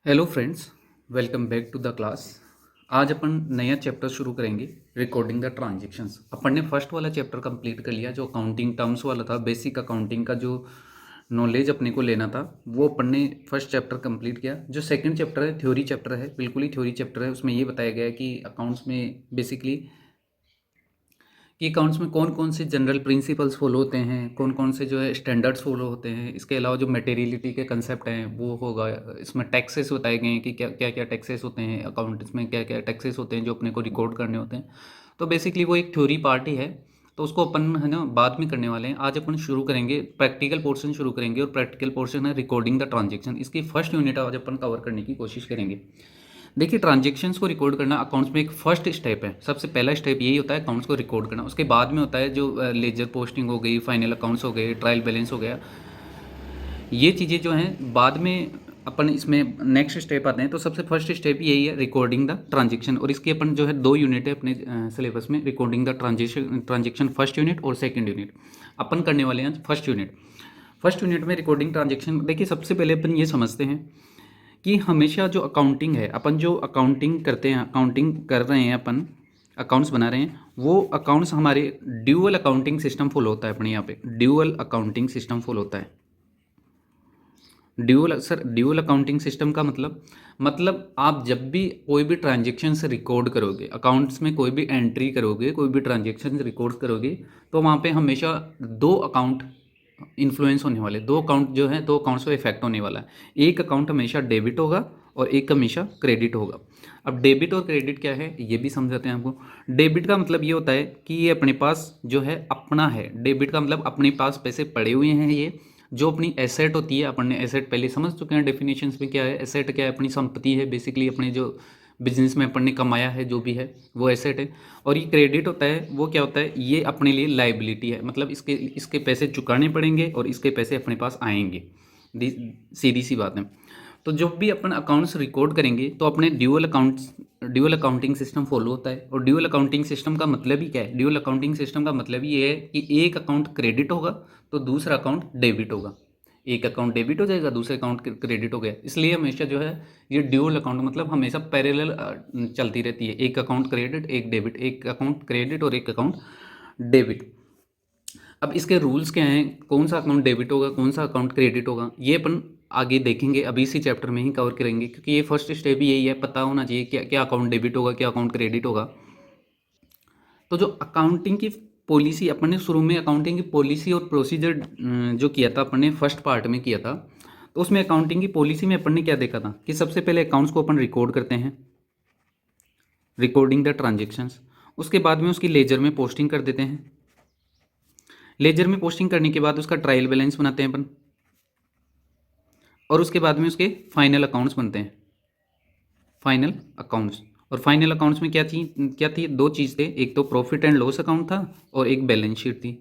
Hello friends, welcome back to the class. आज अपन नया चैप्टर शुरू करेंगे, रिकॉर्डिंग द ट्रांजेक्शंस। अपन ने फर्स्ट वाला चैप्टर कंप्लीट कर लिया, जो अकाउंटिंग टर्म्स वाला था। बेसिक अकाउंटिंग का जो नॉलेज अपने को लेना था वो अपन ने फर्स्ट चैप्टर कंप्लीट किया। जो सेकंड चैप्टर है, थ्योरी चैप्टर है, बिल्कुल ही थ्योरी चैप्टर है। उसमें ये बताया गया है कि अकाउंट्स में बेसिकली कि अकाउंट्स में कौन कौन से जनरल प्रिंसिपल्स फॉलो होते हैं, कौन कौन से जो है स्टैंडर्ड्स फॉलो होते हैं। इसके अलावा जो मटेरियलिटी के कंसेप्ट हैं वो होगा। इसमें टैक्सेस बताए गए हैं कि क्या क्या क्या टैक्सेस होते हैं, अकाउंट्स में क्या क्या टैक्सेस होते हैं जो अपने को रिकॉर्ड करने होते हैं। तो बेसिकली वो एक थ्योरी पार्ट ही है, तो उसको अपन है ना बाद में करने वाले हैं। आज अपन शुरू करेंगे, प्रैक्टिकल पोर्शन शुरू करेंगे, और प्रैक्टिकल पोर्शन है रिकॉर्डिंग द ट्रांजेक्शन। इसकी फर्स्ट यूनिट आज अपन कवर करने की कोशिश करेंगे। देखिए, ट्रांजेक्शन्स को रिकॉर्ड करना अकाउंट्स में एक फर्स्ट स्टेप है। सबसे पहला स्टेप यही होता है अकाउंट्स को रिकॉर्ड करना। उसके बाद में होता है जो लेजर पोस्टिंग हो गई, फाइनल अकाउंट्स हो गए, ट्रायल बैलेंस हो गया। ये चीज़ें जो हैं बाद में अपन इसमें नेक्स्ट स्टेप आते हैं। तो सबसे फर्स्ट स्टेप यही है, रिकॉर्डिंग द ट्रांजेक्शन। और इसकी अपन जो है 2 यूनिट है अपने सिलेबस में, recording the transaction first unit और सेकेंड यूनिट। अपन करने वाले हैं फर्स्ट यूनिट। फर्स्ट यूनिट में रिकॉर्डिंग ट्रांजेक्शन। देखिए, सबसे पहले अपन ये समझते हैं कि हमेशा जो अकाउंटिंग है, अपन जो अकाउंटिंग करते हैं, अकाउंटिंग कर रहे हैं, अपन अकाउंट्स बना रहे हैं, वो अकाउंट्स हमारे ड्यूअल अकाउंटिंग सिस्टम फॉलो होता है। अपने यहाँ पे ड्यूअल अकाउंटिंग सिस्टम फॉलो होता है। ड्यूअल अकाउंटिंग सिस्टम का मतलब आप जब भी कोई भी ट्रांजेक्शन से रिकॉर्ड करोगे, अकाउंट्स में कोई भी एंट्री करोगे, कोई भी ट्रांजेक्शन रिकॉर्ड करोगे, तो वहाँ पे हमेशा 2 अकाउंट इन्फ्लुएंस होने वाले, 2 अकाउंट जो है 2 अकाउंट्स पे इफेक्ट होने वाला है। एक अकाउंट हमेशा डेबिट होगा और एक हमेशा क्रेडिट होगा। अब डेबिट और क्रेडिट क्या है ये भी समझाते हैं आपको। डेबिट का मतलब ये होता है कि ये अपने पास जो है अपना है। डेबिट का मतलब अपने पास पैसे पड़े हुए हैं, ये जो अपनी एसेट होती है। अपन ने एसेट पहले समझ चुके हैं डेफिनेशंस में, क्या है एसेट, क्या है अपनी संपत्ति है। बेसिकली अपने जो बिजनेस में अपन ने कमाया है जो भी है वो एसेट है। और ये क्रेडिट होता है, वो क्या होता है, ये अपने लिए लाइबिलिटी है। मतलब इसके इसके पैसे चुकाने पड़ेंगे और इसके पैसे अपने पास आएंगे। सीधी सी बात है। तो जब भी अपन अकाउंट्स रिकॉर्ड करेंगे तो अपने ड्यूअल अकाउंटिंग सिस्टम फॉलो होता है। और ड्यूअल अकाउंटिंग सिस्टम का मतलब ही क्या है? ड्यूअल अकाउंटिंग सिस्टम का मतलब ये है कि एक अकाउंट क्रेडिट होगा तो दूसरा अकाउंट डेबिट होगा। एक अकाउंट डेबिट हो जाएगा, दूसरा अकाउंट क्रेडिट हो गया। इसलिए हमेशा जो है ये ड्यूअल अकाउंट मतलब हमेशा पैरेलल चलती रहती है। एक अकाउंट क्रेडिट, एक डेबिट, एक अकाउंट क्रेडिट और एक अकाउंट डेबिट। अब इसके रूल्स क्या हैं, कौन सा अकाउंट डेबिट होगा, कौन सा अकाउंट क्रेडिट होगा, ये अपन आगे देखेंगे। अभी इसी चैप्टर में ही कवर करेंगे, क्योंकि ये फर्स्ट स्टेप ही यही है, पता होना चाहिए क्या क्या अकाउंट डेबिट होगा, क्या अकाउंट क्रेडिट होगा। तो जो अकाउंटिंग की पॉलिसी अपन ने शुरू में, अकाउंटिंग की पॉलिसी और प्रोसीजर जो किया था अपन ने फर्स्ट पार्ट में किया था, तो उसमें अकाउंटिंग की पॉलिसी में अपन ने क्या देखा था कि सबसे पहले अकाउंट्स को अपन रिकॉर्ड करते हैं, रिकॉर्डिंग द ट्रांजेक्शन्स। उसके बाद में उसकी लेजर में पोस्टिंग कर देते हैं। लेजर में पोस्टिंग करने के बाद उसका ट्रायल बैलेंस बनाते हैं अपन, और उसके बाद में उसके फाइनल अकाउंट्स बनते हैं, फाइनल अकाउंट्स। और फाइनल अकाउंट्स में क्या थी 2 चीज़ थे, एक तो प्रॉफिट एंड लॉस अकाउंट था और एक बैलेंस शीट थी।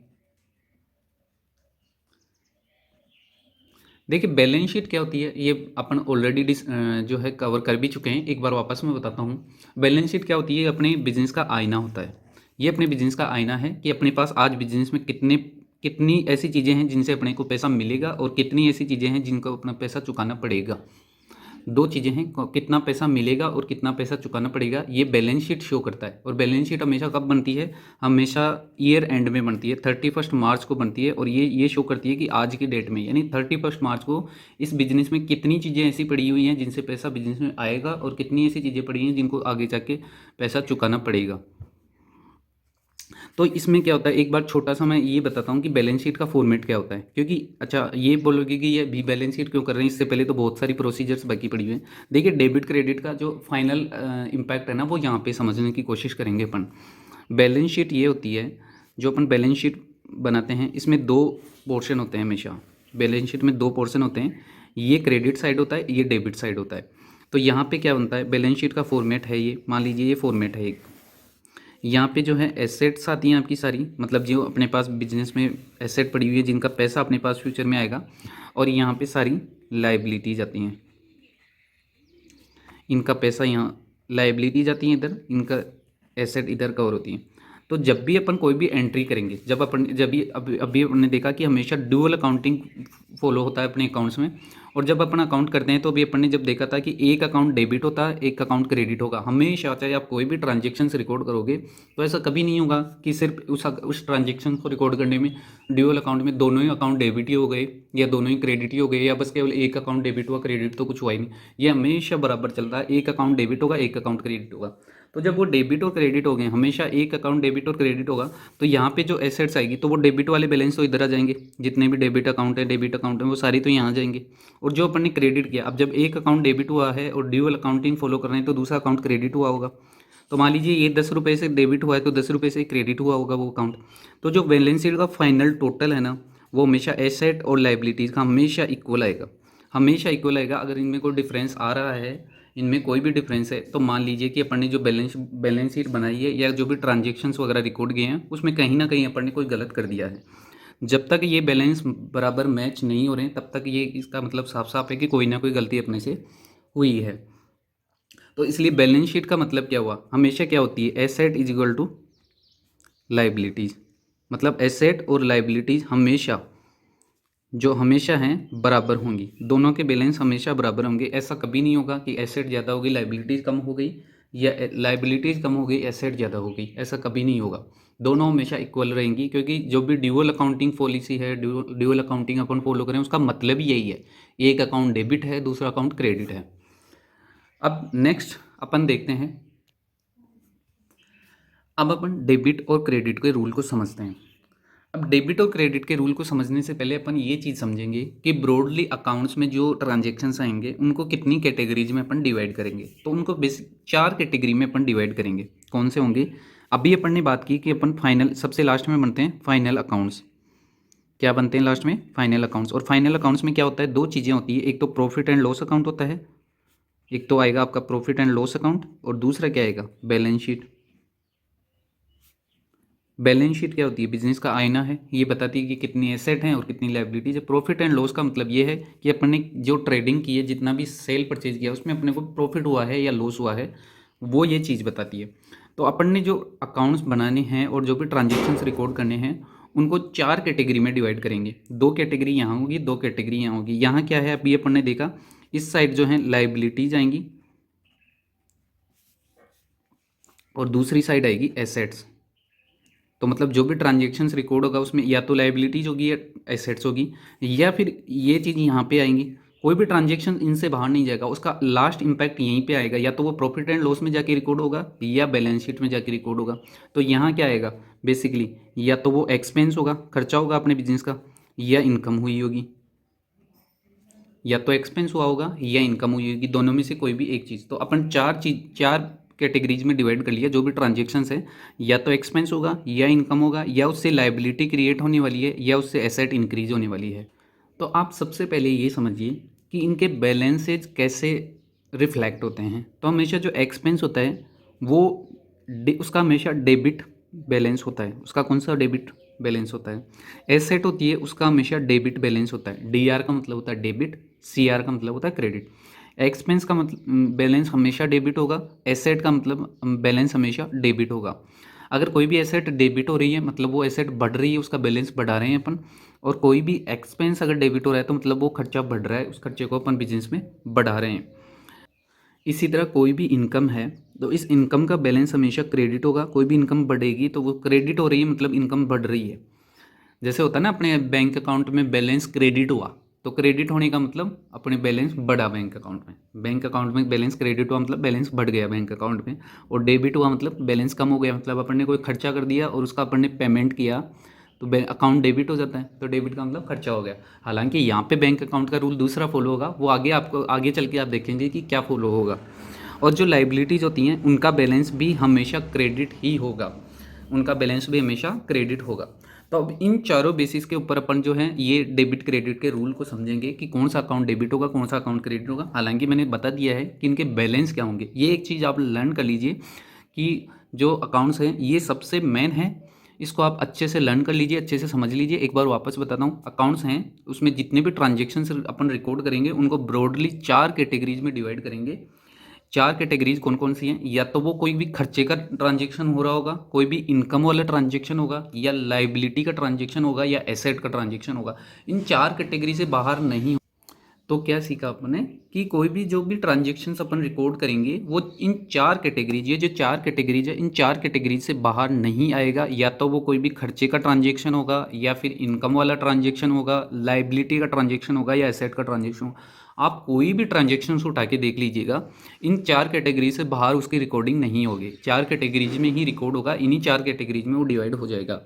देखिए, बैलेंस शीट क्या होती है ये अपन ऑलरेडी जो है कवर कर भी चुके हैं। एक बार वापस मैं बताता हूँ। बैलेंस शीट क्या होती है? अपने बिजनेस का आईना होता है। ये अपने बिजनेस का आईना है कि अपने पास आज बिजनेस में कितनी ऐसी चीज़ें हैं जिनसे अपने को पैसा मिलेगा और कितनी ऐसी चीज़ें हैं जिनको अपना पैसा चुकाना पड़ेगा। 2 चीज़ें हैं, कितना पैसा मिलेगा और कितना पैसा चुकाना पड़ेगा, ये बैलेंस शीट शो करता है। और बैलेंस शीट हमेशा कब बनती है? हमेशा ईयर एंड में बनती है, 31 मार्च को बनती है। और ये शो करती है कि आज की डेट में, यानी 31 मार्च को इस बिजनेस में कितनी चीज़ें ऐसी पड़ी हुई हैं जिनसे पैसा बिजनेस में आएगा और कितनी ऐसी चीज़ें पड़ी हैं जिनको आगे जाके पैसा चुकाना पड़ेगा। तो इसमें क्या होता है, एक बार छोटा सा मैं ये बताता हूँ कि बैलेंस शीट का फॉर्मेट क्या होता है। क्योंकि अच्छा, ये बोलोगे कि ये भी बैलेंस शीट क्यों कर रहे हैं, इससे पहले तो बहुत सारी प्रोसीजर्स बाकी पड़ी हुई हैं। देखिए, डेबिट क्रेडिट का जो फाइनल इम्पैक्ट है ना, वो यहाँ पे समझने की कोशिश करेंगे अपन। बैलेंस शीट ये होती है, जो अपन बैलेंस शीट बनाते हैं, इसमें 2 पोर्शन होते हैं हमेशा। बैलेंस शीट में 2 पोर्शन होते हैं, ये क्रेडिट साइड होता है, ये डेबिट साइड होता है। तो यहाँ पे क्या बनता है, बैलेंस शीट का फॉर्मेट है ये, मान लीजिए ये फॉर्मेट है एक। यहाँ पे जो है एसेट्स आती हैं आपकी सारी, मतलब जो अपने पास बिजनेस में एसेट पड़ी हुई है जिनका पैसा अपने पास फ्यूचर में आएगा। और यहाँ पे सारी लाइबिलिटीज आती हैं, इनका पैसा यहाँ, लाइबिलिटीज आती हैं इधर, इनका एसेट इधर कवर होती हैं। तो जब भी अपन कोई भी एंट्री करेंगे, जब भी अभी हमने देखा कि हमेशा ड्यूअल अकाउंटिंग फॉलो होता है अपने अकाउंट्स में। और जब अपन अकाउंट करते हैं तो अभी अपन ने जब देखा था कि एक अकाउंट डेबिट होता है, एक अकाउंट क्रेडिट होगा हमेशा। चाहे आप कोई भी ट्रांजेक्शन रिकॉर्ड करोगे तो ऐसा कभी नहीं होगा कि सिर्फ उस ट्रांजेक्शन को रिकॉर्ड करने में ड्यूअल अकाउंट में दोनों ही अकाउंट डेबिट ही हो गए या दोनों ही क्रेडिट ही हो गए या बस केवल एक अकाउंट डेबिट हुआ, क्रेडिट तो कुछ हुआ ही नहीं। ये हमेशा बराबर चलता है, एक अकाउंट डेबिट होगा, एक अकाउंट क्रेडिट होगा। तो जब वो डेबिट और क्रेडिट हो गए, हमेशा एक अकाउंट डेबिट और क्रेडिट होगा, तो यहाँ पे जो एसेट्स आएगी तो वो डेबिट वाले बैलेंस तो इधर आ जाएंगे, जितने भी डेबिट अकाउंट है वो सारी तो यहाँ आ जाएंगे। और जो अपन ने क्रेडिट किया, अब जब एक अकाउंट डेबिट हुआ है और ड्यूअल अकाउंटिंग फॉलो कर रहे हैं तो दूसरा अकाउंट क्रेडिट हुआ होगा। तो मान लीजिए ये 10 रुपये से डेबिट हुआ है तो 10 रुपये से क्रेडिट हुआ होगा वो अकाउंट। तो जो बैलेंस शीट का फाइनल टोटल है ना, वो हमेशा एसेट और लाइबिलिटीज़ का हमेशा इक्वल आएगा, हमेशा इक्वल आएगा। अगर इनमें कोई डिफरेंस आ रहा है, इनमें कोई भी डिफरेंस है, तो मान लीजिए कि अपन ने जो बैलेंस शीट बनाई है या जो भी ट्रांजेक्शन्स वगैरह रिकॉर्ड किए हैं उसमें कहीं ना कहीं अपन ने कोई गलत कर दिया है। जब तक ये बैलेंस बराबर मैच नहीं हो रहे हैं तब तक ये इसका मतलब साफ साफ है कि कोई ना कोई गलती अपने से हुई है। तो इसलिए बैलेंस शीट का मतलब क्या हुआ, हमेशा क्या होती है, asset is equal to liabilities. मतलब एसेट और लाइबिलिटीज़ हमेशा हैं बराबर होंगी, दोनों के बैलेंस हमेशा बराबर होंगे। ऐसा कभी नहीं होगा कि एसेट ज़्यादा हो गई लाइबिलिटीज़ कम हो गई या लाइबिलिटीज़ कम हो गई एसेट ज़्यादा हो गई, ऐसा कभी नहीं होगा। दोनों हमेशा इक्वल रहेंगी, क्योंकि जो भी ड्यूअल अकाउंटिंग पॉलिसी है, ड्यूअल अकाउंटिंग अपन फॉलो करें उसका मतलब ही यही है, एक अकाउंट डेबिट है दूसरा अकाउंट क्रेडिट है। अब नेक्स्ट अपन देखते हैं, अब अपन डेबिट और क्रेडिट के रूल को समझते हैं। अब डेबिट और क्रेडिट के रूल को समझने से पहले अपन ये चीज़ समझेंगे कि ब्रॉडली अकाउंट्स में जो ट्रांजेक्शन्स आएंगे उनको कितनी कैटेगरीज में अपन डिवाइड करेंगे। तो उनको बेसिक 4 कैटेगरी में अपन डिवाइड करेंगे। कौन से होंगे, अभी अपन ने बात की कि अपन फाइनल सबसे लास्ट में बनते हैं फाइनल अकाउंट्स। क्या बनते हैं लास्ट में, फाइनल अकाउंट्स। और फाइनल अकाउंट्स में क्या होता है, 2 चीज़ें होती है, एक तो प्रॉफिट एंड लॉस अकाउंट होता है, एक तो आएगा आपका प्रॉफिट एंड लॉस अकाउंट और दूसरा क्या आएगा, बैलेंस शीट। बैलेंस शीट क्या होती है, बिजनेस का आईना है, ये बताती है कि कितनी एसेट हैं और कितनी लाइबिलिटीज है। प्रॉफिट एंड लॉस का मतलब ये है कि अपन ने जो ट्रेडिंग की है, जितना भी सेल परचेज किया उसमें अपने को प्रॉफिट हुआ है या लॉस हुआ है, वो ये चीज़ बताती है। तो अपन ने जो अकाउंट्स बनाने हैं और जो भी ट्रांजेक्शन्स रिकॉर्ड करने हैं उनको 4 कैटेगरी में डिवाइड करेंगे। 2 कैटेगरी यहाँ होगी, 2 कैटेगरी यहाँ होगी। यहाँ क्या है, अभी अपन ने देखा इस साइड जो है लाइबिलिटीज आएंगी और दूसरी साइड आएगी एसेट्स। तो मतलब जो भी ट्रांजेक्शन्स रिकॉर्ड होगा उसमें या तो लाइबिलिटीज होगी या एसेट्स होगी, या फिर ये चीज़ यहाँ पे आएंगी। कोई भी ट्रांजेक्शन इनसे बाहर नहीं जाएगा, उसका लास्ट इम्पैक्ट यहीं पे आएगा, या तो वो प्रॉफिट एंड लॉस में जाके रिकॉर्ड होगा या बैलेंस शीट में जाके रिकॉर्ड होगा। तो यहाँ क्या आएगा बेसिकली, या तो वो एक्सपेंस होगा, खर्चा होगा अपने बिजनेस का, या इनकम हुई होगी, या तो एक्सपेंस हुआ होगा या इनकम हुई होगी, दोनों में से कोई भी एक चीज़। तो अपन 4 कैटेगरीज में डिवाइड कर लिया। जो भी ट्रांजेक्शन्स है या तो एक्सपेंस होगा या इनकम होगा या उससे लाइबिलिटी क्रिएट होने वाली है या उससे एसेट इंक्रीज होने वाली है। तो आप सबसे पहले ये समझिए कि इनके बैलेंसेज कैसे रिफ्लेक्ट होते हैं। तो हमेशा जो एक्सपेंस होता है वो उसका हमेशा डेबिट बैलेंस होता है। उसका कौन सा डेबिट बैलेंस होता है। एसेट होती है उसका हमेशा डेबिट बैलेंस होता है। डीआर का मतलब होता है डेबिट, सीआर का मतलब होता है क्रेडिट। एक्सपेंस का मतलब बैलेंस हमेशा डेबिट होगा, एसेट का मतलब बैलेंस हमेशा डेबिट होगा। अगर कोई भी एसेट डेबिट हो रही है मतलब वो एसेट बढ़ रही है, उसका बैलेंस बढ़ा रहे हैं अपन। और कोई भी एक्सपेंस अगर डेबिट हो रहा है तो मतलब वो खर्चा बढ़ रहा है, उस खर्चे को अपन बिजनेस में बढ़ा रहे हैं। इसी तरह कोई भी इनकम है तो इस इनकम का बैलेंस हमेशा क्रेडिट होगा। कोई भी इनकम बढ़ेगी तो वो क्रेडिट हो रही है मतलब इनकम बढ़ रही है। जैसे होता है ना अपने बैंक अकाउंट में बैलेंस क्रेडिट हुआ, तो क्रेडिट होने का मतलब अपने बैलेंस बढ़ा बैंक अकाउंट में। बैंक अकाउंट में बैलेंस क्रेडिट हुआ मतलब बैलेंस बढ़ गया बैंक अकाउंट में। और डेबिट हुआ मतलब बैलेंस कम हो गया, मतलब अपन ने कोई खर्चा कर दिया और उसका अपन ने पेमेंट किया तो अकाउंट डेबिट हो जाता है। तो डेबिट का मतलब खर्चा हो गया। हालांकि यहाँ पे बैंक अकाउंट का रूल दूसरा फॉलो होगा, वो आगे आपको आगे चल के आप देखेंगे कि क्या फॉलो होगा। और जो लाइबिलिटीज़ होती हैं उनका बैलेंस भी हमेशा क्रेडिट ही होगा, उनका बैलेंस भी हमेशा क्रेडिट होगा। तो अब इन चारों बेसिस के ऊपर अपन जो है ये डेबिट क्रेडिट के रूल को समझेंगे कि कौन सा अकाउंट डेबिट होगा, कौन सा अकाउंट क्रेडिट होगा। हालांकि मैंने बता दिया है कि इनके बैलेंस क्या होंगे। ये एक चीज़ आप लर्न कर लीजिए कि जो अकाउंट्स हैं ये सबसे मेन है, इसको आप अच्छे से लर्न कर लीजिए, अच्छे से समझ लीजिए। एक बार वापस बताता हूँ, अकाउंट्स हैं उसमें जितने भी ट्रांजेक्शन्स अपन रिकॉर्ड करेंगे उनको ब्रॉडली 4 कैटेगरीज में डिवाइड करेंगे। चार कैटेगरीज कौन कौन सी हैं, या तो वो कोई भी खर्चे का ट्रांजेक्शन हो रहा होगा, कोई भी इनकम वाला ट्रांजेक्शन होगा, या लाइबिलिटी का ट्रांजेक्शन होगा, या एसेट का ट्रांजेक्शन होगा। इन चार कैटेगरी से बाहर नहीं। तो क्या सीखा आपने कि कोई भी जो भी ट्रांजेक्शन्स अपन रिकॉर्ड करेंगे वो इन चार कैटेगरीज, ये जो चार कैटेगरीज है इन चार कैटेगरीज से बाहर नहीं आएगा। या तो वो कोई भी खर्चे का ट्रांजेक्शन होगा, या फिर इनकम वाला ट्रांजेक्शन होगा, लाइबिलिटी का ट्रांजेक्शन होगा, या एसेट का ट्रांजेक्शन होगा। आप कोई भी ट्रांजेक्शन उठा के देख लीजिएगा, इन चार कैटेगरी से बाहर उसकी रिकॉर्डिंग नहीं होगी। चार कैटेगरीज में ही रिकॉर्ड होगा, इन्हीं चार कैटेगरीज में वो डिवाइड हो जाएगा।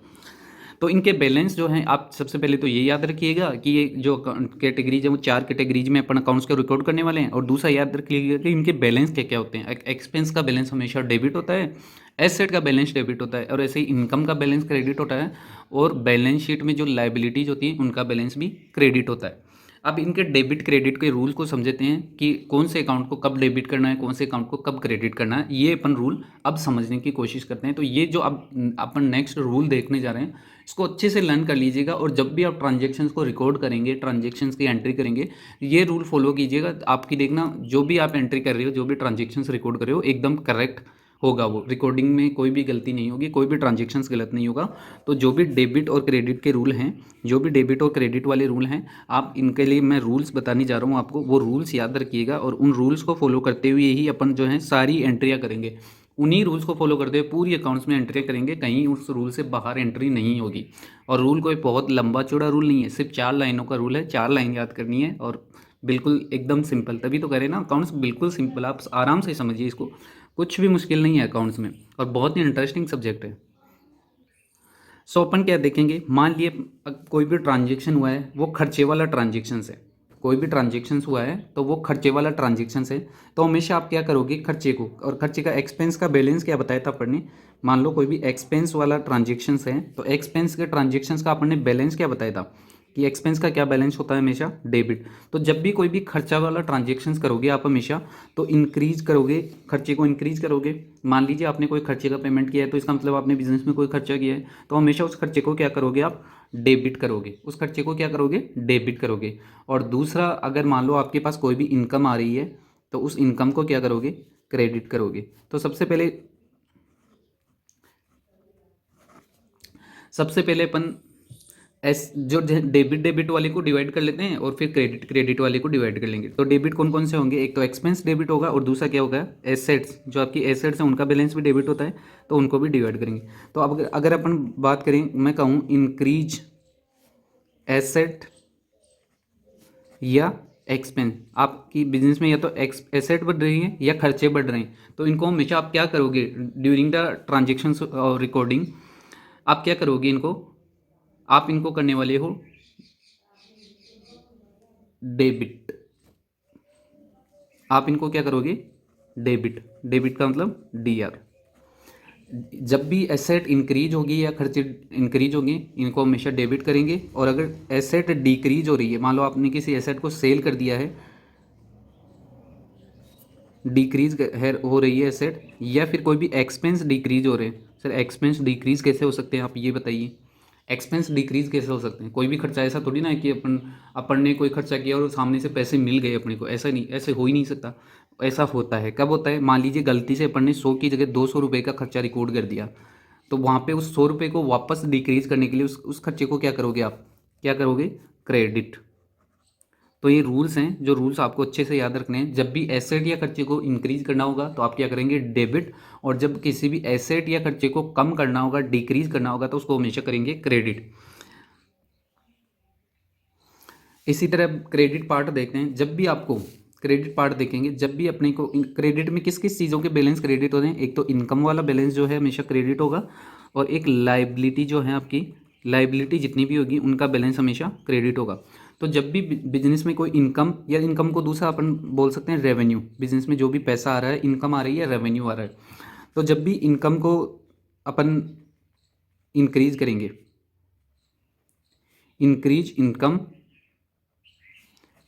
तो इनके बैलेंस जो हैं, आप सबसे पहले तो ये याद रखिएगा कि ये जो कैटेगरीज है वो चार कैटेगरीज में अपन अकाउंट्स को रिकॉर्ड करने वाले हैं। और दूसरा याद रखिएगा कि इनके बैलेंस क्या क्या होते हैं। एक्सपेंस का बैलेंस हमेशा डेबिट होता है, एसेट का बैलेंस डेबिट होता है, और ऐसे ही इनकम का बैलेंस क्रेडिट होता है, और बैलेंस शीट में जो लाइबिलिटीज होती हैं उनका बैलेंस भी क्रेडिट होता है। अब इनके डेबिट क्रेडिट के रूल को समझते हैं कि कौन से अकाउंट को कब डेबिट करना है, कौन से अकाउंट को कब क्रेडिट करना है। ये अपन रूल अब समझने की कोशिश करते हैं। तो ये जो अब अपन नेक्स्ट रूल देखने जा रहे हैं, इसको अच्छे से लर्न कर लीजिएगा। और जब भी आप ट्रांजेक्शन्स को रिकॉर्ड करेंगे, ट्रांजेक्शन्स की एंट्री करेंगे, ये रूल फॉलो कीजिएगा। आपकी देखना जो भी आप एंट्री कर रहे हो, जो भी ट्रांजेक्शन्स रिकॉर्ड कर रहे हो, एकदम करेक्ट होगा। वो रिकॉर्डिंग में कोई भी गलती नहीं होगी, कोई भी ट्रांजेक्शन्स गलत नहीं होगा। तो जो भी डेबिट और क्रेडिट के रूल हैं, जो भी डेबिट और क्रेडिट वाले रूल हैं, आप इनके लिए मैं रूल्स बताने जा रहा हूँ आपको। वो रूल्स याद रखिएगा, और उन रूल्स को फॉलो करते हुए ही अपन जो है सारी एंट्रियाँ करेंगे। उन्हीं रूल्स को फॉलो करते हुए पूरी अकाउंट्स में एंट्री करेंगे, कहीं उस रूल से बाहर एंट्री नहीं होगी। और रूल कोई बहुत लंबा चौड़ा रूल नहीं है, सिर्फ 4 लाइनों का रूल है। 4 लाइन याद करनी है, और बिल्कुल एकदम सिंपल। तभी तो करें ना, अकाउंट्स बिल्कुल सिंपल, आप आराम से समझिए इसको। कुछ भी मुश्किल नहीं है अकाउंट्स में, और बहुत ही इंटरेस्टिंग सब्जेक्ट है। सो अपन क्या देखेंगे, मान लिए कोई भी ट्रांजेक्शन हुआ है वो खर्चे वाला ट्रांजेक्शन है। कोई भी ट्रांजेक्शन हुआ है तो वो खर्चे वाला ट्रांजेक्शन है। तो हमेशा आप क्या करोगे, खर्चे को, और खर्चे का एक्सपेंस का बैलेंस क्या बताया था अपन ने। मान लो कोई भी एक्सपेंस वाला ट्रांजेक्शन है, तो एक्सपेंस के ट्रांजेक्शन का अपन ने बैलेंस क्या बताया था कि एक्सपेंस का क्या बैलेंस होता है, हमेशा डेबिट। तो जब भी कोई भी खर्चा वाला ट्रांजेक्शन्स करोगे आप हमेशा, तो इंक्रीज करोगे, खर्चे को इंक्रीज करोगे। मान लीजिए आपने कोई खर्चे का पेमेंट किया है, तो इसका मतलब आपने बिजनेस में कोई खर्चा किया है, तो हमेशा उस खर्चे को क्या करोगे आप, डेबिट करोगे। उस खर्चे को क्या करोगे, डेबिट करोगे। और दूसरा, अगर मान लो आपके पास कोई भी इनकम आ रही है, तो उस इनकम को क्या करोगे, क्रेडिट करोगे। तो सबसे पहले अपन जो डेबिट वाले को डिवाइड कर लेते हैं, और फिर क्रेडिट वाले को डिवाइड कर लेंगे। तो डेबिट कौन कौन से होंगे, एक तो एक्सपेंस डेबिट होगा, और दूसरा क्या होगा, एसेट्स। जो आपकी एसेट्स हैं उनका बैलेंस भी डेबिट होता है, तो उनको भी डिवाइड करेंगे। तो अब अगर अपन बात करें, मैं कहूँ इंक्रीज एसेट या एक्सपेंस, आपकी बिजनेस में या तो एसेट बढ़ रही है या खर्चे बढ़ रहे हैं, तो इनको हमेशा आप क्या करोगे, ड्यूरिंग द ट्रांजेक्शन और रिकॉर्डिंग आप क्या करोगे, आप इनको करने वाले हो डेबिट। आप इनको क्या करोगे, डेबिट। डेबिट का मतलब DR। जब भी एसेट इंक्रीज होगी या खर्चे इंक्रीज होंगे, इनको हमेशा डेबिट करेंगे। और अगर एसेट डिक्रीज हो रही है, मान लो आपने किसी एसेट को सेल कर दिया है, डिक्रीज हो रही है एसेट, या फिर कोई भी एक्सपेंस डिक्रीज हो रहे हैं। सर एक्सपेंस डिक्रीज कैसे हो सकते हैं, आप ये बताइए। एक्सपेंस डिक्रीज कैसे हो सकते हैं, कोई भी खर्चा ऐसा थोड़ी ना है कि अपन ने कोई खर्चा किया और सामने से पैसे मिल गए अपने को, ऐसा नहीं, ऐसे हो ही नहीं सकता। ऐसा होता है, कब होता है, मान लीजिए गलती से अपन ने 100 की जगह 200 रुपये का खर्चा रिकॉर्ड कर दिया, तो वहाँ पे उस 100 रुपये को वापस डिक्रीज करने के लिए उस खर्चे को क्या करोगे, आप क्या करोगे, क्रेडिट। तो ये रूल्स हैं, जो रूल्स आपको अच्छे से याद रखने हैं। जब भी एसेट या खर्चे को इंक्रीज करना होगा तो आप क्या करेंगे, डेबिट। और जब किसी भी एसेट या खर्चे को कम करना होगा, डिक्रीज करना होगा, तो उसको हमेशा करेंगे क्रेडिट। इसी तरह क्रेडिट पार्ट देखते हैं। जब भी आपको क्रेडिट पार्ट देखेंगे, जब भी अपने को क्रेडिट में किस किस चीज़ों के बैलेंस क्रेडिट होते हैं, एक तो इनकम वाला बैलेंस जो है हमेशा क्रेडिट होगा, और एक लाइबिलिटी जो है आपकी, लाइबिलिटी जितनी भी होगी उनका बैलेंस हमेशा क्रेडिट होगा। तो जब भी बिजनेस में कोई इनकम, या इनकम को दूसरा अपन बोल सकते हैं रेवेन्यू, बिजनेस में जो भी पैसा आ रहा है, इनकम आ रही है, रेवेन्यू आ रहा है, तो जब भी इनकम को अपन इंक्रीज करेंगे, इंक्रीज इनकम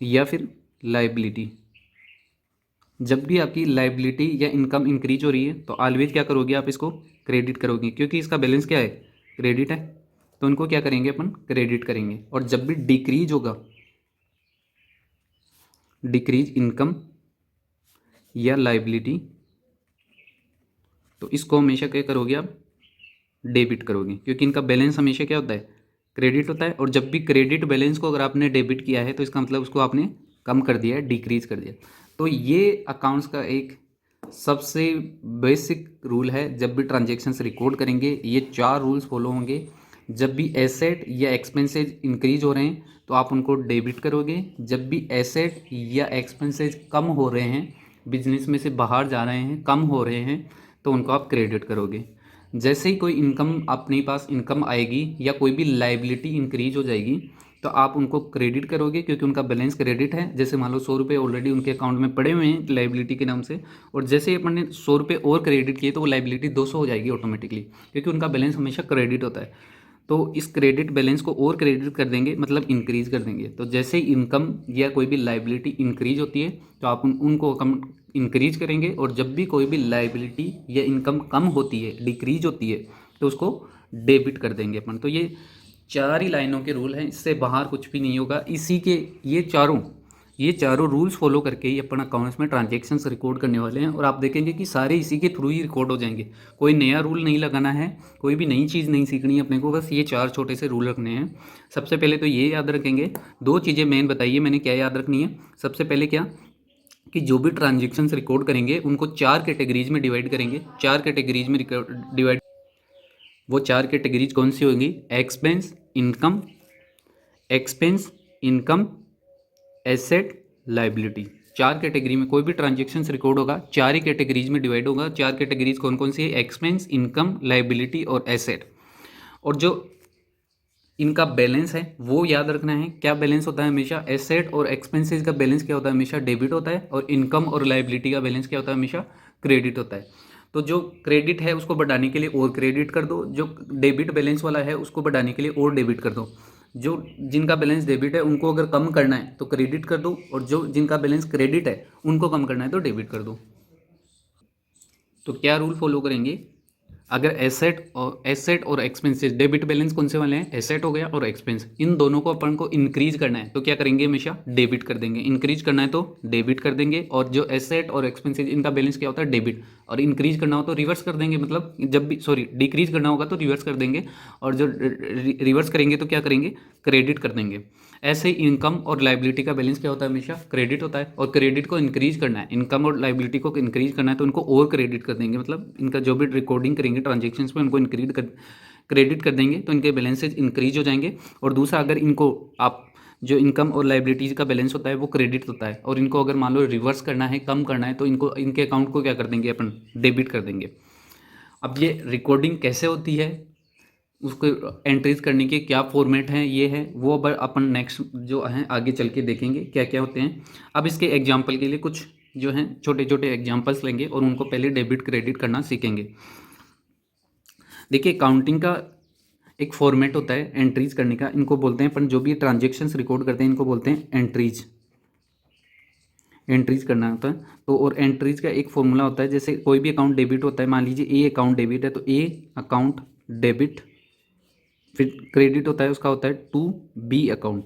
या फिर लाइबिलिटी, जब भी आपकी लाइबिलिटी या इनकम इंक्रीज हो रही है, तो ऑलवेज क्या करोगे, आप इसको क्रेडिट करोगे, क्योंकि इसका बैलेंस क्या है, क्रेडिट है। तो उनको क्या करेंगे, अपन क्रेडिट करेंगे। और जब भी डिक्रीज होगा, डिक्रीज इनकम या लाइबिलिटी, तो इसको हमेशा क्या करोगे आप, डेबिट करोगे, क्योंकि इनका बैलेंस हमेशा क्या होता है, क्रेडिट होता है। और जब भी क्रेडिट बैलेंस को अगर आपने डेबिट किया है तो इसका मतलब उसको आपने कम कर दिया है, डिक्रीज कर दिया। तो ये अकाउंट्स का एक सबसे बेसिक रूल है। जब भी ट्रांजेक्शन्स रिकॉर्ड करेंगे ये 4 रूल्स फॉलो होंगे। जब भी एसेट या एक्सपेंसेज इंक्रीज हो रहे हैं तो आप उनको डेबिट करोगे। जब भी एसेट या एक्सपेंसेज कम हो रहे हैं, बिजनेस में से बाहर जा रहे हैं, कम हो रहे हैं, तो उनको आप क्रेडिट करोगे। जैसे ही कोई इनकम अपने पास इनकम आएगी या कोई भी लाइबिलिटी इंक्रीज हो जाएगी तो आप उनको क्रेडिट करोगे, क्योंकि उनका बैलेंस क्रेडिट है। जैसे मान लो 100 रुपये ऑलरेडी उनके अकाउंट में पड़े हुए हैं लाइबिलिटी के नाम से, और जैसे ही अपन ने 100 रुपये और क्रेडिट किए तो वो लाइबिलिटी 200 हो जाएगी ऑटोमेटिकली, क्योंकि उनका बैलेंस हमेशा क्रेडिट होता है। तो इस क्रेडिट बैलेंस को और क्रेडिट कर देंगे, मतलब इंक्रीज कर देंगे। तो जैसे ही इनकम या कोई भी लाइबिलिटी इंक्रीज होती है तो आप उनको कम इंक्रीज करेंगे, और जब भी कोई भी लाइबिलिटी या इनकम कम होती है, डिक्रीज होती है, तो उसको डेबिट कर देंगे अपन। तो ये 4 ही लाइनों के रूल हैं, इससे बाहर कुछ भी नहीं होगा। इसी के ये चारों रूल्स फॉलो करके ही अपन अकाउंट्स में ट्रांजेक्शन्स रिकॉर्ड करने वाले हैं, और आप देखेंगे कि सारे इसी के थ्रू ही रिकॉर्ड हो जाएंगे। कोई नया रूल नहीं लगाना है, कोई भी नई चीज़ नहीं सीखनी है अपने को, बस ये 4 छोटे से रूल रखने हैं। सबसे पहले तो ये याद रखेंगे, 2 चीज़ें मेन बताइए मैंने क्या याद रखनी है। सबसे पहले क्या, कि जो भी ट्रांजेक्शन्स रिकॉर्ड करेंगे उनको 4 कैटेगरीज में डिवाइड करेंगे। 4 कैटेगरीज में डिवाइड, वो 4 कैटेगरीज कौन सी होंगी, expense, income, asset, liability. 4 category में कोई भी ट्रांजेक्शन्स रिकॉर्ड होगा, 4 ही कैटेगरीज में डिवाइड होगा। 4 कैटेगरीज कौन कौन सी है, एक्सपेंस, इनकम, लाइबिलिटी और एसेट। और जो इनका बैलेंस है वो याद रखना है। क्या बैलेंस होता है हमेशा, एसेट और एक्सपेंसेस का बैलेंस क्या होता है, हमेशा डेबिट होता है, और इनकम और लाइबिलिटी का बैलेंस क्या होता है, हमेशा क्रेडिट होता है। तो जो क्रेडिट है उसको बढ़ाने के लिए और क्रेडिट कर दो, जो डेबिट बैलेंस वाला है उसको बढ़ाने के लिए और डेबिट कर दो। जो जिनका बैलेंस डेबिट है उनको अगर कम करना है तो क्रेडिट कर दो, और जो जिनका बैलेंस क्रेडिट है उनको कम करना है तो डेबिट कर दो। तो क्या रूल फॉलो करेंगे, अगर एसेट और एक्सपेंसेस, डेबिट बैलेंस कौन से वाले हैं, एसेट हो गया और एक्सपेंस, इन दोनों को अपन को इंक्रीज करना है तो क्या करेंगे, हमेशा डेबिट कर देंगे। इंक्रीज करना है तो डेबिट कर देंगे, और जो एसेट और एक्सपेंसेस इनका बैलेंस क्या होता है, डेबिट, और इंक्रीज करना हो तो रिवर्स कर देंगे, मतलब जब भी डिक्रीज करना होगा तो रिवर्स कर देंगे, और जो रिवर्स करेंगे तो क्या करेंगे, क्रेडिट कर देंगे। ऐसे ही इनकम और लाइबिलिटी का बैलेंस क्या होता है, हमेशा क्रेडिट होता है, और क्रेडिट को इंक्रीज करना है, इनकम और लाइबिलिटी को इंक्रीज करना है तो उनको और क्रेडिट कर देंगे, मतलब इनका जो भी रिकॉर्डिंग करेंगे ट्रांजेक्शन्स में उनको क्रेडिट कर देंगे तो इनके बैलेंसेज इंक्रीज हो जाएंगे। और दूसरा, अगर इनको आप जो इनकम और लाइबिलिटीज़ का बैलेंस होता है वो क्रेडिट होता है, और इनको अगर मान लो रिवर्स करना है, कम करना है, तो इनको इनके अकाउंट को क्या कर देंगे, अपन डेबिट कर देंगे। अब ये रिकॉर्डिंग कैसे होती है, उसको एंट्रीज करने के क्या फॉर्मेट हैं, ये है वो अपन नेक्स्ट जो है आगे चल के देखेंगे क्या क्या होते हैं। अब इसके एग्जांपल के लिए कुछ जो हैं छोटे छोटे एग्जांपल्स लेंगे और उनको पहले डेबिट क्रेडिट करना सीखेंगे। देखिए, काउंटिंग का एक फॉर्मेट होता है एंट्रीज करने का, इनको बोलते हैं अपन, जो भी ट्रांजेक्शन्स रिकॉर्ड करते हैं इनको बोलते हैं एंट्रीज करना होता है। तो और एंट्रीज का एक फॉर्मूला होता है, जैसे कोई भी अकाउंट डेबिट होता है, मान लीजिए ए अकाउंट डेबिट है तो ए अकाउंट डेबिट, फिर क्रेडिट होता है उसका होता है टू बी अकाउंट।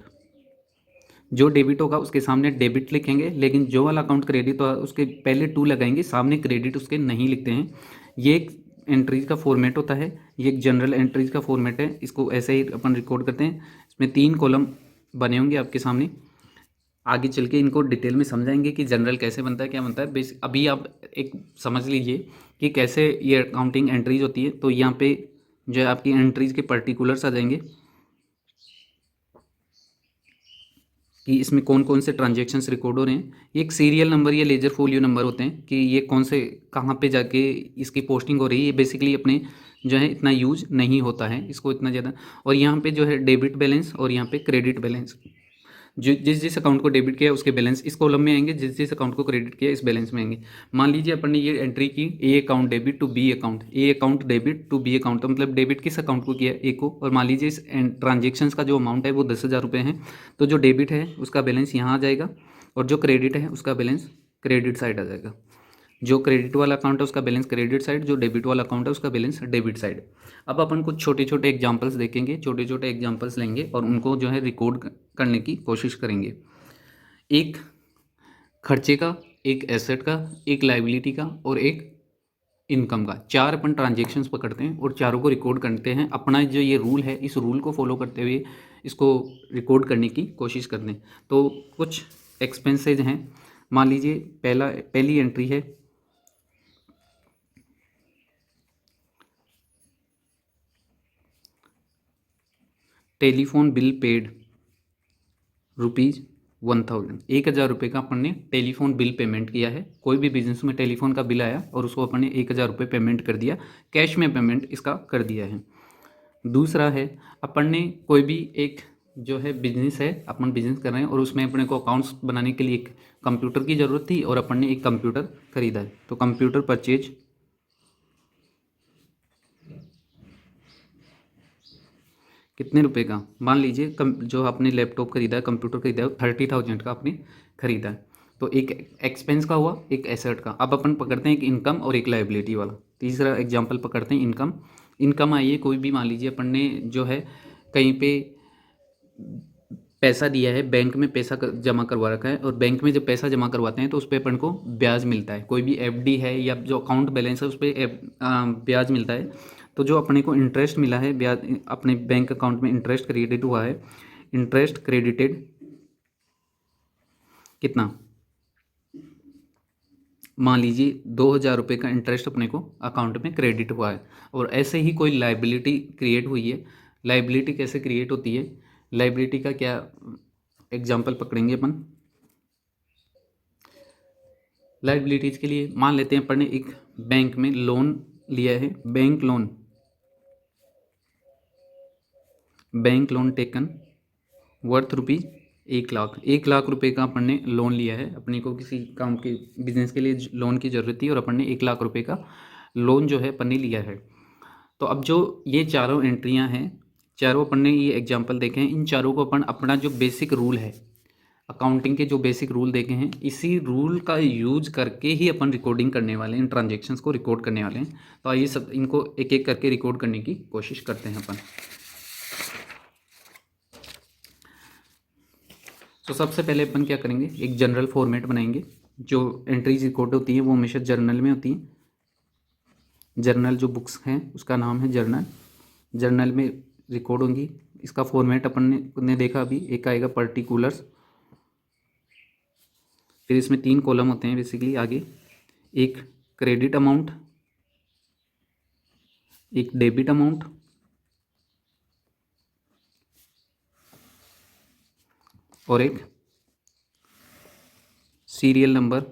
जो डेबिट होगा उसके सामने डेबिट लिखेंगे, लेकिन जो वाला अकाउंट क्रेडिट होगा उसके पहले टू लगाएंगे, सामने क्रेडिट उसके नहीं लिखते हैं। ये एक एंट्रीज का फॉर्मेट होता है, ये एक जनरल एंट्रीज का फॉर्मेट है। इसको ऐसे ही अपन रिकॉर्ड करते हैं। इसमें 3 कॉलम बने होंगे आपके सामने, आगे चल के इनको डिटेल में समझाएंगे कि जनरल कैसे बनता है, क्या बनता है। बेसिक अभी आप एक समझ लीजिए कि कैसे ये अकाउंटिंग एंट्रीज होती है। तो यहाँ पे जो है आपकी एंट्रीज के पर्टिकुलर्स आ जाएंगे कि इसमें कौन कौन से ट्रांजेक्शन्स रिकॉर्ड हो रहे हैं। ये एक सीरियल नंबर या लेजर फोलियो नंबर होते हैं कि ये कौन से कहाँ पे जाके इसकी पोस्टिंग हो रही है। ये बेसिकली अपने जो है इतना यूज नहीं होता है इसको इतना ज़्यादा। और यहाँ पे जो है डेबिट बैलेंस और यहाँ पे क्रेडिट बैलेंस, जो जिस अकाउंट को डेबिट किया उसके बैलेंस इस कॉलम में आएंगे, जिस अकाउंट को क्रेडिट किया इस बैलेंस में आएंगे। मान लीजिए अपन ने ये एंट्री की, A account debit to B account, A account debit to B account, तो मतलब डेबिट किस अकाउंट को किया, ए को। और मान लीजिए इस ट्रांजेक्शन्स का जो अमाउंट है वो 10,000 रुपये है, तो जो डेबिट है उसका बैलेंस यहाँ आ जाएगा, और जो क्रेडिट है उसका बैलेंस क्रेडिट साइड आ जाएगा। जो क्रेडिट वाला अकाउंट है उसका बैलेंस क्रेडिट साइड, जो डेबिट वाला अकाउंट है उसका बैलेंस डेबिट साइड। अब अपन कुछ छोटे छोटे एग्जांपल्स देखेंगे, छोटे छोटे एग्जांपल्स लेंगे और उनको जो है रिकॉर्ड करने की कोशिश करेंगे। एक खर्चे का एक एसेट का, एक लाइबिलिटी का और एक इनकम का। चार अपन ट्रांजेक्शन्स पकड़ते हैं और चारों को रिकॉर्ड करते हैं। अपना जो ये रूल है, इस रूल को फॉलो करते हुए इसको रिकॉर्ड करने की कोशिश करते हैं। तो कुछ एक्सपेंसेज हैं। मान लीजिए पहली एंट्री है टेलीफोन बिल पेड ₹1000। 1000 रुपये का अपन ने टेलीफोन बिल पेमेंट किया है। कोई भी बिजनेस में टेलीफोन का बिल आया और उसको अपन ने 1000 रुपये पेमेंट कर दिया, कैश में पेमेंट इसका कर दिया है। दूसरा है अपन ने कोई भी एक जो है बिजनेस है, अपन बिजनेस कर रहे हैं और उसमें अपने को अकाउंट्स बनाने के लिए एक कंप्यूटर की ज़रूरत थी और अपन ने एक कंप्यूटर खरीदा है। तो कंप्यूटर परचेज कितने रुपए का, मान लीजिए जो आपने लैपटॉप खरीदा है, कंप्यूटर खरीदा है, 30,000 का आपने खरीदा है। तो एक एक्सपेंस का हुआ, एक एसेट का। अब अपन पकड़ते हैं एक इनकम और एक लाइबिलिटी वाला। तीसरा एग्जांपल पकड़ते हैं इनकम। इनकम आई है कोई भी, मान लीजिए अपन ने जो है कहीं पे पैसा दिया है, बैंक में पैसा जमा करवा रखा है और बैंक में जब पैसा जमा करवाते हैं तो उस पर अपन को ब्याज मिलता है। कोई भी एफडी है या जो अकाउंट बैलेंस है उस पर ब्याज मिलता है। तो जो अपने को इंटरेस्ट मिला है, ब्याज अपने बैंक अकाउंट में इंटरेस्ट क्रेडिट हुआ है, इंटरेस्ट क्रेडिटेड कितना, मान लीजिए 2000 रुपये का इंटरेस्ट अपने को अकाउंट में क्रेडिट हुआ है। और ऐसे ही कोई लाइबिलिटी क्रिएट हुई है। लाइबिलिटी कैसे क्रिएट होती है, लाइबिलिटी का क्या एग्जांपल पकड़ेंगे अपन। लाइबिलिटीज़ के लिए मान लेते हैं अपन ने एक बैंक में लोन लिया है, बैंक लोन टेकन वर्थ ₹1,00,000। 1,00,000 रुपये का अपन ने लोन लिया है। अपने को किसी काम के बिजनेस के लिए लोन की ज़रूरत थी और अपन ने 1,00,000 रुपये का लोन जो है अपन ने लिया है। तो अब जो ये चारों एंट्रियां हैं, चारों अपन ने ये एग्जांपल देखे हैं, इन चारों को अपन अपना जो बेसिक रूल है, अकाउंटिंग के जो बेसिक रूल देखे हैं, इसी रूल का यूज करके ही अपन रिकॉर्डिंग करने वाले हैं, इन ट्रांजेक्शन्स को रिकॉर्ड करने वाले हैं। तो आइए सब इनको एक एक करके रिकॉर्ड करने की कोशिश करते हैं अपन। तो सबसे पहले अपन क्या करेंगे, एक जनरल फॉर्मेट बनाएंगे। जो एंट्रीज रिकॉर्ड होती हैं वो हमेशा जर्नल में होती हैं। जर्नल जो बुक्स हैं उसका नाम है जर्नल। जर्नल में रिकॉर्ड होंगी। इसका फॉर्मेट अपन ने देखा अभी, एक आएगा पर्टिकुलर्स, फिर इसमें 3 कॉलम होते हैं बेसिकली आगे, एक क्रेडिट अमाउंट, एक डेबिट अमाउंट और एक सीरियल नंबर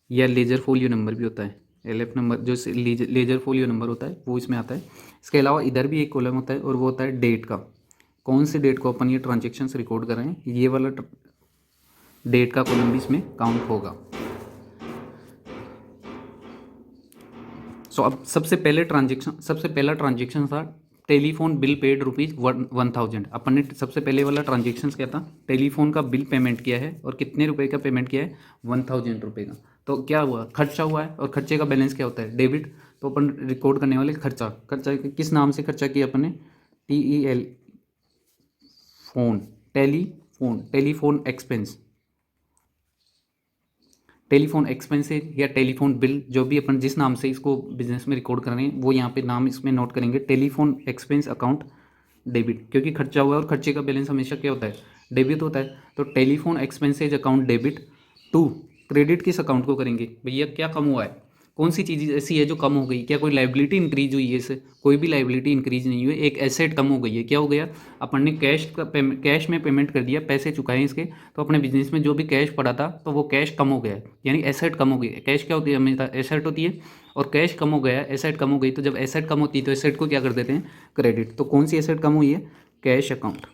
या लेजर फोलियो नंबर भी होता है। LF नंबर जो लेजर फोलियो नंबर होता है वो इसमें आता है। इसके अलावा इधर भी एक कॉलम होता है और वो होता है डेट का। कौन से डेट को अपन ये ट्रांजेक्शन्स रिकॉर्ड कर रहे हैं, ये वाला डेट का कॉलम भी इसमें काउंट होगा। सो अब सबसे पहला ट्रांजेक्शन था टेलीफोन बिल पेड ₹1,000। अपन ने सबसे पहले वाला ट्रांजेक्शन क्या था, टेलीफोन का बिल पेमेंट किया है और कितने रुपए का पेमेंट किया है, 1,000 रुपये का। तो क्या हुआ, खर्चा हुआ है और खर्चे का बैलेंस क्या होता है, डेबिट। तो अपन रिकॉर्ड करने वाले खर्चा किस नाम से खर्चा किया अपन ने, टेलीफोन एक्सपेंस, टेलीफोन एक्सपेंसेज या टेलीफोन बिल, जो भी अपन जिस नाम से इसको बिजनेस में रिकॉर्ड कर रहे हैं वो यहाँ पे नाम इसमें नोट करेंगे, टेलीफोन एक्सपेंस अकाउंट डेबिट। क्योंकि खर्चा हुआ है और खर्चे का बैलेंस हमेशा क्या होता है, डेबिट होता है। तो telephone expenses account debit to credit किस अकाउंट को करेंगे, भैया क्या कम हुआ है, कौन सी चीज़ ऐसी है जो कम हो गई, क्या कोई लाइबिलिटी इंक्रीज हुई है, इससे कोई भी लाइबिलिटी इंक्रीज नहीं हुई, एक एसेट कम हो गई है। क्या हो गया, अपन ने कैश में पेमेंट कर दिया, पैसे चुकाए इसके, तो अपने बिजनेस में जो भी कैश पड़ा था तो वो कैश कम हो गया, यानी एसेट कम हो गई। कैश क्या होती है, हमेशा एसेट होती है, और कैश कम हो गया, एसेट कम हो गई। तो जब एसेट कम होती है तो एसेट को क्या कर देते हैं, क्रेडिट। तो कौन सी एसेट कम हुई है, cash account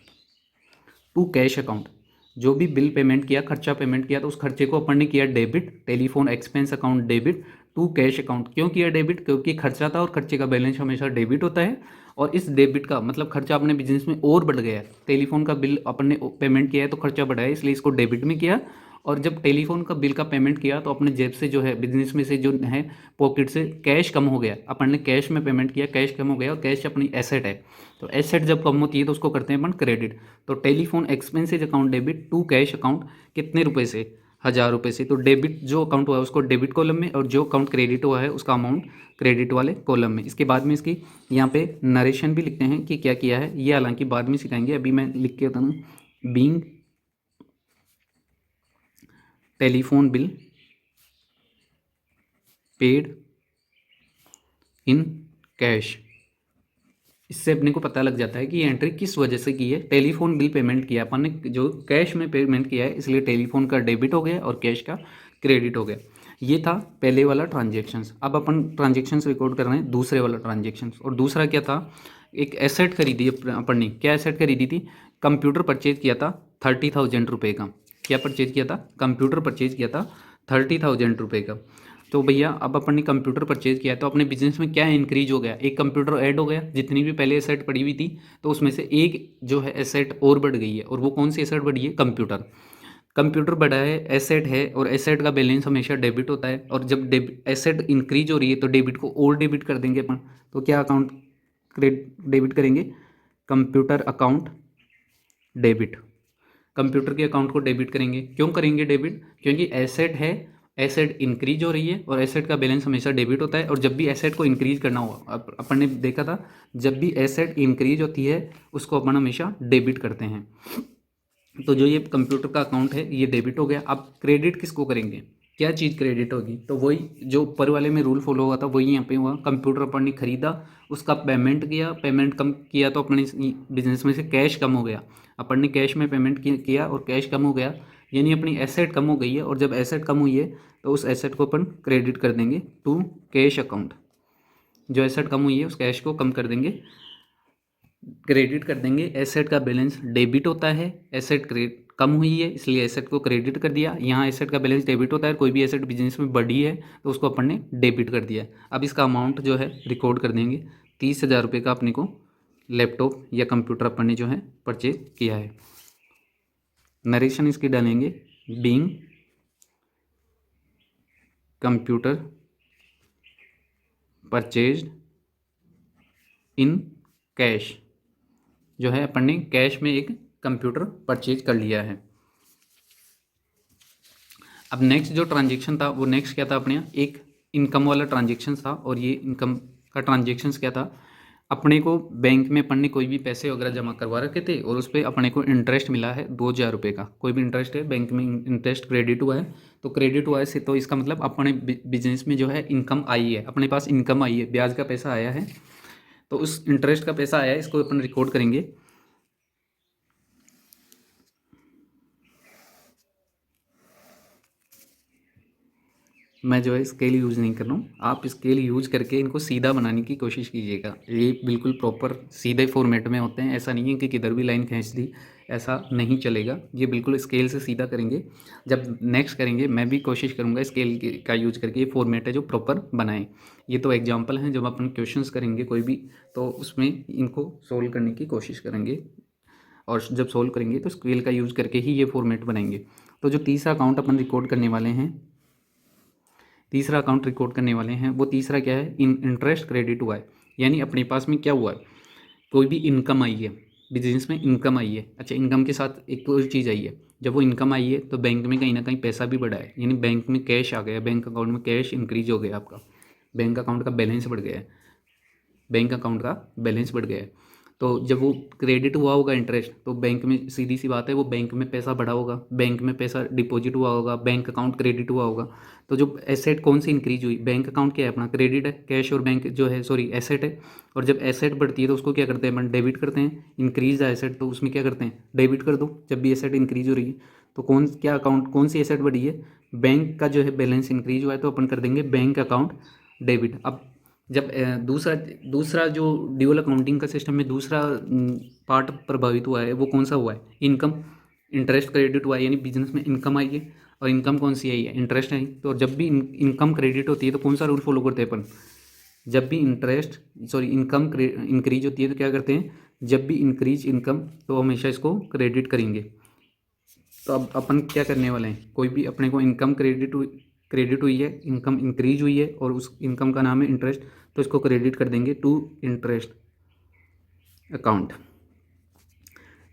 to cash account. जो भी बिल पेमेंट किया, खर्चा पेमेंट किया, तो उस खर्चे को अपन ने किया debit, telephone expense account debit to cash account. क्यों किया डेबिट, क्योंकि खर्चा था और खर्चे का बैलेंस हमेशा डेबिट होता है। और इस डेबिट का मतलब खर्चा अपने बिजनेस में और बढ़ गया है, टेलीफोन का बिल अपन ने पेमेंट किया है तो खर्चा बढ़ा है, इसलिए इसको डेबिट में किया। और जब टेलीफोन का बिल का पेमेंट किया तो अपने जेब से जो है, बिजनेस में से जो है, पॉकेट से कैश कम हो गया, अपन ने कैश में पेमेंट किया, कैश कम हो गया, और कैश अपनी एसेट है। तो एसेट जब कम होती है तो उसको करते हैं अपन क्रेडिट। तो telephone expenses account debit to cash account कितने रुपए से, ₹1000 से, तो डेबिट जो अकाउंट हुआ है उसको डेबिट कॉलम में, और जो अकाउंट क्रेडिट हुआ है उसका अमाउंट क्रेडिट वाले कॉलम में। इसके बाद में इसकी यहाँ पे नरेशन भी लिखते हैं कि क्या किया है, ये हालांकि बाद में सिखाएंगे, अभी मैं लिख के बताऊँ। Being telephone bill paid in cash. इससे अपने को पता लग जाता है कि ये एंट्री किस वजह से की है। टेलीफोन बिल पेमेंट किया अपन ने, जो कैश में पेमेंट किया है, इसलिए टेलीफोन का डेबिट हो गया और कैश का क्रेडिट हो गया। ये था पहले वाला ट्रांजेक्शन्स। अब अपन ट्रांजेक्शन्स रिकॉर्ड कर रहे हैं दूसरे वाला ट्रांजेक्शन्स। और दूसरा क्या था, एक एसेट खरीदी अपन ने। क्या एसेट खरीदी थी? कंप्यूटर परचेज किया था 30,000 रुपये का। क्या परचेज किया था? कंप्यूटर परचेज किया था 30,000 रुपये का। तो भैया अब अपन ने कंप्यूटर परचेज किया, तो अपने बिजनेस में क्या इंक्रीज हो गया? एक कंप्यूटर ऐड हो गया, जितनी भी पहले एसेट पड़ी हुई थी तो उसमें से एक जो है एसेट और बढ़ गई है। और वो कौन सी एसेट बढ़ी है? कंप्यूटर। कंप्यूटर बढ़ा है, एसेट है, और एसेट का बैलेंस हमेशा डेबिट होता है। और जब एसेट इंक्रीज हो रही है तो डेबिट को और डेबिट कर देंगे अपन। तो क्या अकाउंट डेबिट करेंगे? Computer account debit. कंप्यूटर के अकाउंट को डेबिट करेंगे। क्यों करेंगे डेबिट? क्योंकि एसेट है, एसेट इंक्रीज हो रही है, और एसेट का बैलेंस हमेशा डेबिट होता है। और जब भी एसेट को इंक्रीज करना हुआ, अपन ने देखा था, जब भी एसेट इंक्रीज होती है उसको अपन हमेशा डेबिट करते हैं। तो जो ये कंप्यूटर का अकाउंट है ये डेबिट हो गया। अब क्रेडिट किसको करेंगे? क्या चीज़ क्रेडिट होगी? तो वही जो ऊपर वाले में रूल फॉलो हुआ था वही यहाँ पे हुआ। कंप्यूटर अपन ने खरीदा, उसका पेमेंट किया, पेमेंट कम किया तो अपने बिजनेस में से कैश कम हो गया। अपन ने कैश में पेमेंट किया और कैश कम हो गया, यानी अपनी एसेट कम हो गई है। और जब एसेट कम हुई है तो उस एसेट को अपन क्रेडिट कर देंगे टू कैश अकाउंट। जो एसेट कम हुई है उस कैश को कम कर देंगे, क्रेडिट कर देंगे। एसेट का बैलेंस डेबिट होता है, एसेट कम हुई है इसलिए एसेट को क्रेडिट कर दिया। यहाँ एसेट का बैलेंस डेबिट होता है, कोई भी एसेट बिजनेस में बढ़ी है तो उसको अपन ने डेबिट कर दिया। अब इसका अमाउंट जो है रिकॉर्ड कर देंगे। 30,000 रुपये का अपने को लैपटॉप या कंप्यूटर अपन ने जो है परचेज किया है। नरेशन इसकी डालेंगे, being computer purchased in cash. जो है अपन ने कैश में एक कंप्यूटर परचेज कर लिया है। अब नेक्स्ट जो ट्रांजेक्शन था वो नेक्स्ट क्या था अपने यहाँ? एक इनकम वाला ट्रांजेक्शन था। और ये इनकम का ट्रांजेक्शन्स क्या था? अपने को बैंक में अपन ने कोई भी पैसे वगैरह जमा करवा रखे थे और उस पर अपने को इंटरेस्ट मिला है 2,000 रुपये का। कोई भी इंटरेस्ट है, बैंक में इंटरेस्ट क्रेडिट हुआ है, तो क्रेडिट हुआ है से तो इसका मतलब अपने बिजनेस में जो है इनकम आई है, अपने पास इनकम आई है, ब्याज का पैसा आया है। तो उस इंटरेस्ट का पैसा आया है, इसको अपन रिकॉर्ड करेंगे। मैं जो है स्केल यूज़ नहीं कर रहा हूँ, आप स्केल यूज करके इनको सीधा बनाने की कोशिश कीजिएगा। ये बिल्कुल प्रॉपर सीधे फॉर्मेट में होते हैं, ऐसा नहीं है कि किधर भी लाइन खींच दी, ऐसा नहीं चलेगा। ये बिल्कुल स्केल से सीधा करेंगे। जब नेक्स्ट करेंगे मैं भी कोशिश करूँगा स्केल का यूज करके ये फॉर्मेट है जो प्रॉपर बनाएं। ये तो एग्जाम्पल हैं, जब अपन क्वेश्चंस करेंगे कोई भी तो उसमें इनको सोल्व करने की कोशिश करेंगे। और जब सोल्व करेंगे तो स्केल का यूज़ करके ही ये फॉर्मेट बनाएंगे। तो जो तीसरा अकाउंट अपन रिकॉर्ड करने वाले हैं, तीसरा अकाउंट रिकॉर्ड करने वाले हैं, वो तीसरा क्या है? इंटरेस्ट क्रेडिट हुआ है। यानी अपने पास में क्या हुआ है? कोई भी इनकम आई है, बिजनेस में इनकम आई है। अच्छा, इनकम के साथ एक और चीज़ आई है। जब वो इनकम आई है तो बैंक में कहीं ना कहीं पैसा भी बढ़ा है, यानी बैंक में कैश आ गया, बैंक अकाउंट में कैश इंक्रीज हो गया, आपका बैंक अकाउंट का बैलेंस बढ़ गया है, बैंक अकाउंट का बैलेंस बढ़ गया है। तो जब वो क्रेडिट हुआ होगा इंटरेस्ट, तो बैंक में सीधी सी बात है वो बैंक में पैसा बढ़ा होगा, बैंक में पैसा डिपॉजिट हुआ होगा, बैंक अकाउंट क्रेडिट हुआ होगा। तो जो एसेट कौन सी इंक्रीज हुई? बैंक अकाउंट क्या है अपना? क्रेडिट है, कैश और बैंक जो है सॉरी एसेट है। और जब एसेट बढ़ती है तो उसको क्या करते हैं? अपन डेबिट करते हैं। इंक्रीज है एसेट तो उसमें क्या करते हैं? डेबिट कर दो जब भी एसेट इंक्रीज हो रही है। तो क्या अकाउंट, कौन सी एसेट बढ़ी है? बैंक का जो है बैलेंस इंक्रीज हुआ है तो अपन कर देंगे बैंक अकाउंट डेबिट। अब जब दूसरा दूसरा जो ड्यूअल अकाउंटिंग का सिस्टम में दूसरा पार्ट प्रभावित हुआ है वो कौन सा हुआ है? इनकम। इंटरेस्ट क्रेडिट हुआ है, यानी बिजनेस में इनकम आई है, और इनकम कौन सी आई है? Interest I. तो जब भी इनकम क्रेडिट होती है तो कौन सा रूल फॉलो करते हैं अपन? जब भी इनकम इंक्रीज होती है तो क्या करते हैं? जब भी इंक्रीज इनकम तो हमेशा इसको क्रेडिट करेंगे। तो अब अपन क्या करने वाले हैं? कोई भी अपने को इनकम क्रेडिट हुई है, इनकम इंक्रीज हुई है और उस इनकम का नाम है इंटरेस्ट, तो इसको क्रेडिट कर देंगे टू इंटरेस्ट अकाउंट।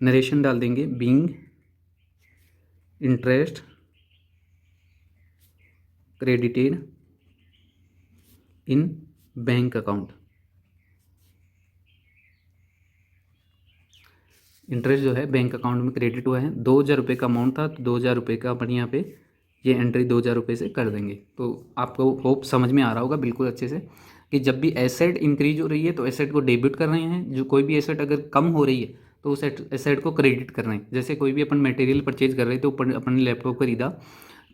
नरेशन डाल देंगे, being interest credited in bank account, interest जो है बैंक अकाउंट में क्रेडिट हुआ है। 2,000 रुपये का अमाउंट था, तो 2,000 रुपये का अपन यहाँ पे ये एंट्री 2,000 रुपये से कर देंगे। तो आपको होप समझ में आ रहा होगा बिल्कुल अच्छे से कि जब भी एसेट इंक्रीज हो रही है तो एसेट को डेबिट कर रहे हैं, जो कोई भी एसेट अगर कम हो रही है तो उस एसेट को क्रेडिट कर रहे हैं। जैसे कोई भी अपन मटेरियल परचेज कर रहे थे, ऊपर अपन ने लैपटॉप खरीदा,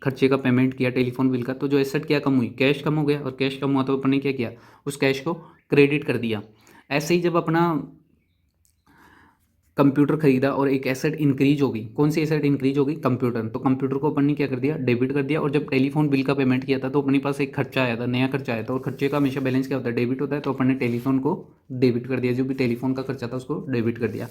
खर्चे का पेमेंट किया, टेलीफोन बिल का, तो जो एसेट क्या कम हुई, कैश कम हो गया, और कैश कम हुआ तो अपन ने क्या किया, उस कैश को क्रेडिट कर दिया। ऐसे ही जब अपना कंप्यूटर खरीदा और एक एसेट इंक्रीज होगी, कौन सी एसेट इंक्रीज होगी, कंप्यूटर, तो कंप्यूटर को अपन ने क्या कर दिया, डेबिट कर दिया। और जब टेलीफोन बिल का पेमेंट किया था तो अपने पास एक खर्चा आया था, नया खर्चा आया था, और खर्चे का हमेशा बैलेंस क्या होता है, डेबिट होता है, तो अपन ने टेलीफोन को डेबिट कर दिया, जो भी टेलीफोन का खर्चा था उसको डेबिट कर दिया।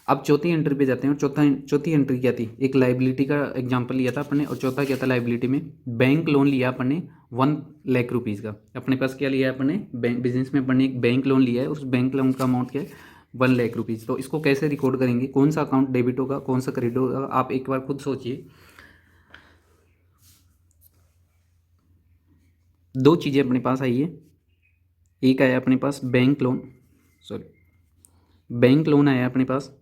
अब चौथी एंट्री पे जाते हैं, और चौथी एंट्री क्या थी, एक लाइबिलिटी का एग्जांपल लिया था अपन ने, और चौथा क्या था लाइबिलिटी में, बैंक लोन लिया अपन ने 1,00,000 रुपीज़ का। अपने पास क्या लिया है अपन ने, बैंक बिजनेस में अपन ने एक बैंक लोन लिया है, उस बैंक लोन का अमाउंट क्या है, 1,00,000 रुपीज़। तो इसको कैसे रिकॉर्ड करेंगे, कौन सा अकाउंट डेबिट होगा, कौन सा क्रेडिट होगा, आप एक बार खुद सोचिए। दो चीज़ें अपने पास आई है, एक आया अपने पास बैंक लोन, बैंक लोन आया अपने पास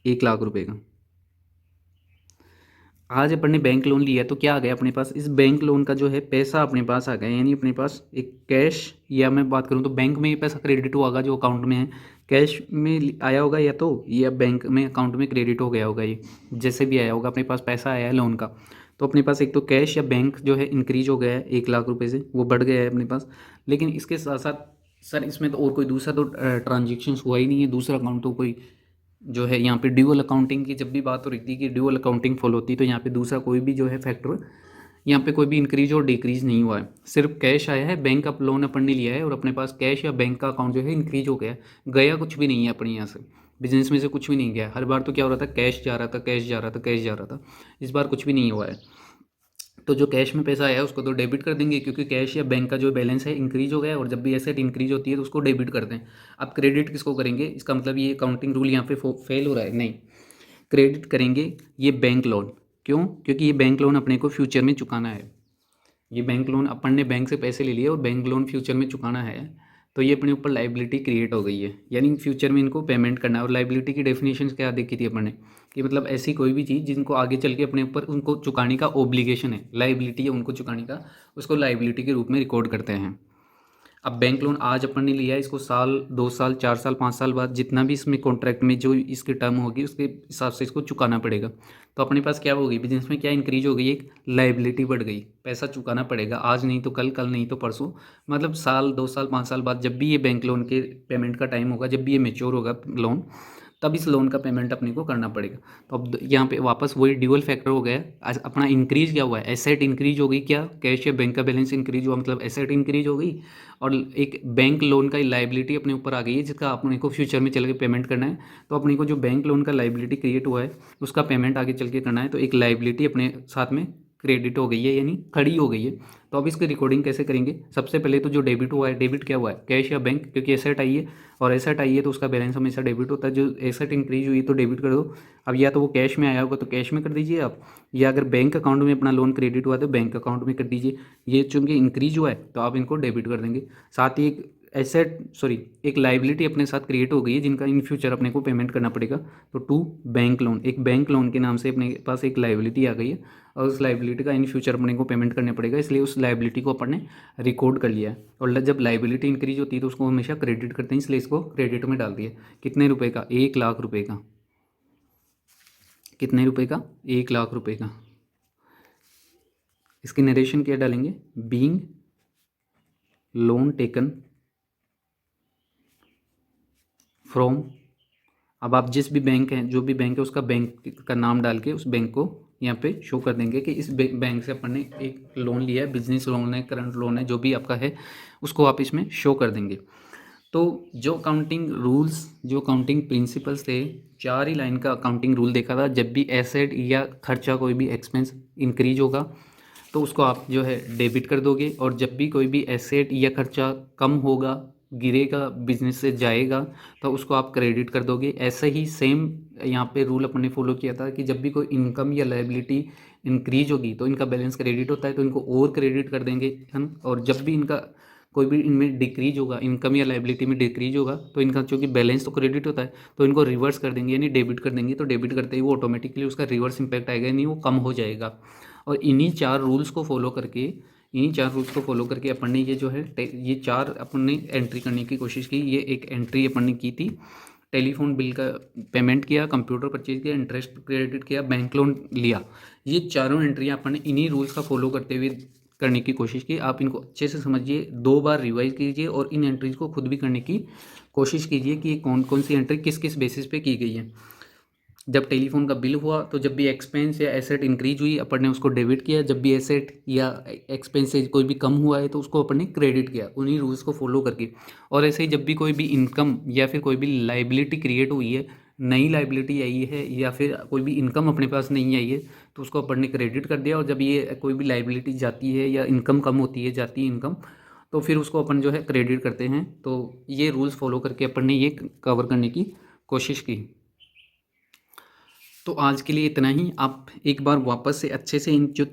1,00,000 रुपये का। आज अपन ने बैंक लोन लिया तो क्या आ गया अपने पास, इस बैंक लोन का जो है पैसा अपने पास आ गया, यानी अपने पास एक कैश, या मैं बात करूँ तो बैंक में ये पैसा क्रेडिट हुआ होगा जो अकाउंट में है, कैश में आया होगा या तो, या बैंक में अकाउंट में क्रेडिट हो गया होगा, ये जैसे भी आया होगा अपने पास पैसा आया है लोन का। तो अपने पास एक तो कैश या बैंक जो है इंक्रीज हो गया है 1,00,000 रुपये से, वो बढ़ गया है अपने पास। लेकिन इसके साथ साथ सर इसमें तो और कोई दूसरा तो ट्रांजेक्शन हुआ ही नहीं है, दूसरा अकाउंट तो कोई जो है यहाँ पे ड्यूअल अकाउंटिंग की जब भी बात हो रही थी कि ड्यूअल अकाउंटिंग फॉलो होती है, तो यहाँ पे दूसरा कोई भी जो है फैक्टर, यहाँ पे कोई भी इंक्रीज और डिक्रीज नहीं हुआ है, सिर्फ कैश आया है, बैंक का लोन अपन ने लिया है और अपने पास कैश या बैंक का अकाउंट जो है इंक्रीज हो गया है, गया कुछ भी नहीं है अपने यहाँ से, बिजनेस में से कुछ भी नहीं गया। हर बार तो क्या हो रहा था, कैश जा रहा था, कैश जा रहा था, कैश जा रहा था, इस बार कुछ भी नहीं हुआ है। तो जो कैश में पैसा आया उसको तो डेबिट कर देंगे, क्योंकि कैश या बैंक का जो बैलेंस है इंक्रीज हो गया है, और जब भी एसेट इंक्रीज होती है तो उसको डेबिट कर दें। अब क्रेडिट किसको करेंगे, इसका मतलब ये अकाउंटिंग रूल यहाँ पे फेल हो रहा है, नहीं, क्रेडिट करेंगे ये बैंक लोन। क्यों, क्योंकि ये बैंक लोन अपने को फ्यूचर में चुकाना है, ये बैंक लोन अपन ने बैंक से पैसे ले लिए और बैंक लोन फ्यूचर में चुकाना है, तो ये अपने ऊपर लाइबिलिटी क्रिएट हो गई है, यानी फ्यूचर में इनको पेमेंट करना है। और लाइबिलिटी की डेफिनेशन क्या देखी थी अपन ने, कि मतलब ऐसी कोई भी चीज़ जिनको आगे चल के अपने ऊपर उनको चुकाने का ओब्लिगेशन है, लाइबिलिटी है उनको चुकाने का, उसको लाइबिलिटी के रूप में रिकॉर्ड करते हैं। अब बैंक लोन आज अपन ने लिया है, इसको साल 2 साल 4 साल 5 साल बाद जितना भी इसमें कॉन्ट्रैक्ट में जो इसकी टर्म होगी उसके हिसाब से इसको चुकाना पड़ेगा। तो अपने पास क्या होगी, बिजनेस में क्या इंक्रीज हो गई, एक लाइबिलिटी बढ़ गई, पैसा चुकाना पड़ेगा, आज नहीं तो कल, कल नहीं तो परसों, मतलब साल 2 साल 5 साल बाद जब भी ये बैंक लोन के पेमेंट का टाइम होगा, जब भी ये मेच्योर होगा लोन, तब इस लोन का पेमेंट अपने को करना पड़ेगा। तो अब यहाँ पे वापस वही ड्यूअल फैक्टर हो गया, आज अपना इंक्रीज क्या हुआ है, एसेट इंक्रीज हो गई, क्या कैश या बैंक का बैलेंस इंक्रीज हुआ, मतलब एसेट इंक्रीज हो गई, और एक बैंक लोन का लाइबिलिटी अपने ऊपर आ गई है जिसका अपने को फ्यूचर में चल के पेमेंट करना है। तो अपने को जो बैंक लोन का लाइबिलिटी क्रिएट हुआ है उसका पेमेंट आगे चल के करना है, तो एक लाइबिलिटी अपने साथ में क्रेडिट हो गई है, यानी खड़ी हो गई है। तो अब इसकी रिकॉर्डिंग कैसे करेंगे, सबसे पहले तो जो डेबिट हुआ है, डेबिट क्या हुआ है, कैश या बैंक, क्योंकि एसेट आई है और एसेट आई है तो उसका बैलेंस हमेशा डेबिट होता है, जो एसेट इंक्रीज हुई तो डेबिट कर दो। अब या तो वो कैश में आया होगा तो कैश में कर दीजिए आप, या अगर बैंक अकाउंट में अपना लोन क्रेडिट हुआ तो बैंक अकाउंट में कर दीजिए। ये चूंकि इंक्रीज हुआ है तो आप इनको डेबिट कर देंगे। साथ ही एक लाइबिलिटी अपने साथ क्रिएट हो गई है जिनका इन फ्यूचर अपने को पेमेंट करना पड़ेगा। तो टू बैंक लोन, एक बैंक लोन के नाम से अपने पास एक लाइबिलिटी आ गई है और उस लाइबिलिटी का इन फ्यूचर अपने को पेमेंट करना पड़ेगा, इसलिए उस लाइबिलिटी को अपन ने रिकॉर्ड कर लिया है। और जब लाइबिलिटी इंक्रीज होती है तो उसको हमेशा क्रेडिट करते हैं, इसलिए इसको क्रेडिट में डाल दिया। कितने रुपए का, 1,00,000 रुपये का, कितने रुपए का, 1,00,000 रुपये का। इसकी नरेशन क्या डालेंगे, बीइंग लोन टेकन फ्रॉम, अब आप जिस भी बैंक है, जो भी बैंक है उसका बैंक का नाम डाल के उस बैंक को यहाँ पे शो कर देंगे कि इस बैंक से अपन ने एक लोन लिया है, बिजनेस लोन है, करंट लोन है, जो भी आपका है उसको आप इसमें शो कर देंगे। तो जो अकाउंटिंग रूल्स, जो अकाउंटिंग प्रिंसिपल्स थे, 4 ही लाइन का अकाउंटिंग रूल देखा था। जब भी एसेट या खर्चा, कोई भी एक्सपेंस इंक्रीज होगा तो उसको आप जो है डेबिट कर दोगे, और जब भी कोई भी एसेट या खर्चा कम होगा गिरेगा, बिजनेस से जाएगा, तो उसको आप क्रेडिट कर दोगे। ऐसे ही सेम यहाँ पे रूल अपन ने फॉलो किया था कि जब भी कोई इनकम या लायबिलिटी इंक्रीज होगी तो इनका बैलेंस क्रेडिट होता है, तो इनको और क्रेडिट कर देंगे हम। और जब भी इनका कोई भी इनमें डिक्रीज होगा, इनकम या लायबिलिटी में डिक्रीज होगा, तो इनका चूँकि बैलेंस तो क्रेडिट होता है, तो इनको रिवर्स कर देंगे, यानी डेबिट कर देंगे। तो डेबिट करते ही वो ऑटोमेटिकली उसका रिवर्स इम्पैक्ट आएगा, यानी वो कम हो जाएगा। और इन्हीं 4 रूल्स को फॉलो करके अपन ने ये जो है ये 4 अपन ने एंट्री करने की कोशिश की। ये एक एंट्री अपन ने की थी, टेलीफोन बिल का पेमेंट किया, कंप्यूटर परचेज किया, इंटरेस्ट क्रेडिट किया, बैंक लोन लिया। ये चारों एंट्रियाँ अपन ने इन्हीं रूल्स का फॉलो करते हुए करने की कोशिश की। आप इनको अच्छे से समझिए, 2 बार रिवाइज कीजिए और इन एंट्रीज को खुद भी करने की कोशिश कीजिए कि कौन कौन सी एंट्री किस किस बेसिस पे की गई है। जब टेलीफोन का बिल हुआ तो जब भी एक्सपेंस या एसेट इंक्रीज हुई अपन ने उसको डेबिट किया, जब भी एसेट या एक्सपेंस से कोई भी कम हुआ है तो उसको अपन ने क्रेडिट किया, उन्हीं रूल्स को फॉलो करके। और ऐसे ही जब भी कोई भी इनकम या फिर कोई भी लाइबिलिटी क्रिएट हुई है, नई लाइबिलिटी आई है या फिर कोई भी इनकम अपने पास नहीं आई है, तो उसको अपन ने क्रेडिट कर दिया। और जब ये कोई भी लाइबिलिटी जाती है या इनकम कम होती है, जाती है इनकम, तो फिर उसको अपन जो है क्रेडिट करते हैं। तो ये रूल्स फॉलो करके अपन ने ये कवर करने की कोशिश की। तो आज के लिए इतना ही। आप एक बार वापस से अच्छे से इन जो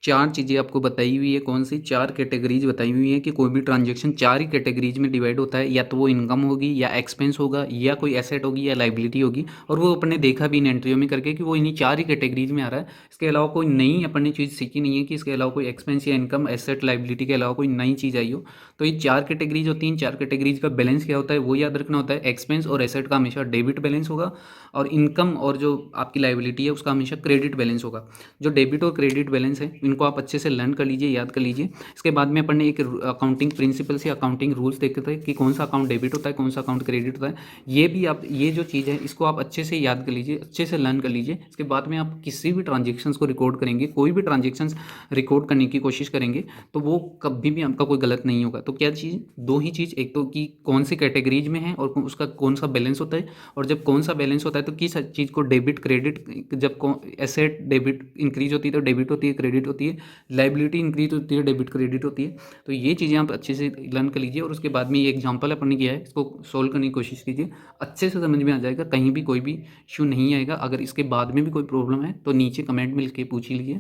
4 चीज़ें आपको बताई हुई है, कौन सी 4 कैटेगरीज बताई हुई है कि कोई भी ट्रांजैक्शन 4 ही कैटेगरीज में डिवाइड होता है, या तो वो इनकम होगी या एक्सपेंस होगा या कोई एसेट होगी या लाइबिलिटी होगी। और वो अपने देखा भी इन एंट्रियों में करके कि वो इन्हीं 4 ही कैटेगरीज में आ रहा है। इसके अलावा कोई नई अपन ने चीज़ सीखी नहीं है कि इसके अलावा कोई एक्सपेंस या इनकम, एसेट, लाइबिलिटी के अलावा कोई नई चीज़ आई हो। तो ये 4 कैटेगरीज होती हैं। 4 कैटेगरीज का बैलेंस क्या होता है वो याद रखना होता है। एक्सपेंस और एसेट का हमेशा डेबिट बैलेंस होगा, और इनकम और जो आपकी लाइबिलिटी है उसका हमेशा क्रेडिट बैलेंस होगा। जो डेबिट और क्रेडिट बैलेंस है इनको आप अच्छे से लर्न कर लीजिए, याद कर लीजिए। इसके बाद में अपन ने एक अकाउंटिंग प्रिंसिपल्स या अकाउंटिंग रूल्स देखे थे कि कौन सा अकाउंट डेबिट होता है, कौन सा अकाउंट क्रेडिट होता है। ये भी आप, ये जो चीज़ है इसको आप अच्छे से याद कर लीजिए, अच्छे से लर्न कर लीजिए। इसके बाद में आप किसी भी ट्रांजेक्शन्स को रिकॉर्ड करेंगे, कोई भी ट्रांजेक्शन्स रिकॉर्ड करने की कोशिश करेंगे, तो वो कभी भी आपका कोई गलत नहीं होगा। तो क्या चीज़, 2 ही चीज़, एक तो कि कौन सी कैटेगरीज में है और उसका कौन सा बैलेंस होता है, और जब कौन सा बैलेंस होता है तो किस चीज़ को डेबिट क्रेडिट, जब एसेट डेबिट इंक्रीज होती है तो डेबिट होती है, क्रेडिट होती है, लाइबिलिटी इंक्रीज होती है, डेबिट क्रेडिट होती है। तो ये चीज़ें आप अच्छे से लर्न कर लीजिए। और उसके बाद में ये एग्जांपल अपन ने किया है, इसको सोल्व करने की कोशिश कीजिए, अच्छे से समझ में आ जाएगा, कहीं भी कोई भी इशू नहीं आएगा। अगर इसके बाद में भी कोई प्रॉब्लम है तो नीचे कमेंट में लिख के पूछ लीजिए।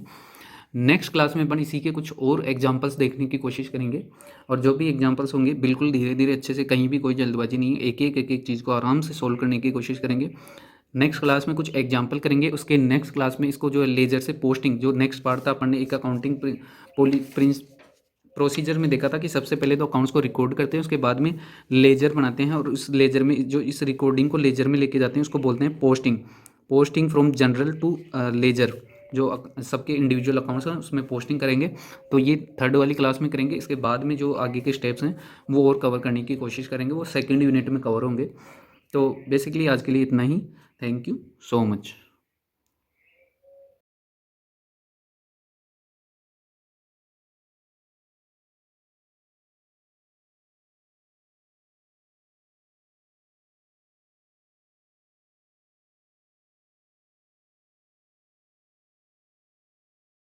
नेक्स्ट क्लास में अपन इसी के कुछ और एग्जांपल्स देखने की कोशिश करेंगे, और जो भी एग्जांपल्स होंगे बिल्कुल धीरे धीरे अच्छे से, कहीं भी कोई जल्दबाजी नहीं है, एक एक चीज़ को आराम से सोल्व करने की कोशिश करेंगे। नेक्स्ट क्लास में कुछ एग्जांपल करेंगे, उसके नेक्स्ट क्लास में इसको जो है लेजर से पोस्टिंग, जो नेक्स्ट पार्ट था अपन ने एक अकाउंटिंग प्रोसीजर में देखा था कि सबसे पहले तो अकाउंट्स को रिकॉर्ड करते हैं, उसके बाद में लेजर बनाते हैं, और उस लेजर में जो इस रिकॉर्डिंग को लेजर में लेके जाते हैं उसको बोलते हैं posting. Posting from journal to ledger, जो सबके इंडिविजुअल अकाउंट्स हैं उसमें पोस्टिंग करेंगे। तो ये थर्ड वाली क्लास में करेंगे। इसके बाद में जो आगे के स्टेप्स हैं वो और कवर करने की कोशिश करेंगे, वो सेकेंड यूनिट में कवर होंगे। तो बेसिकली आज के लिए इतना ही। Thank you so much.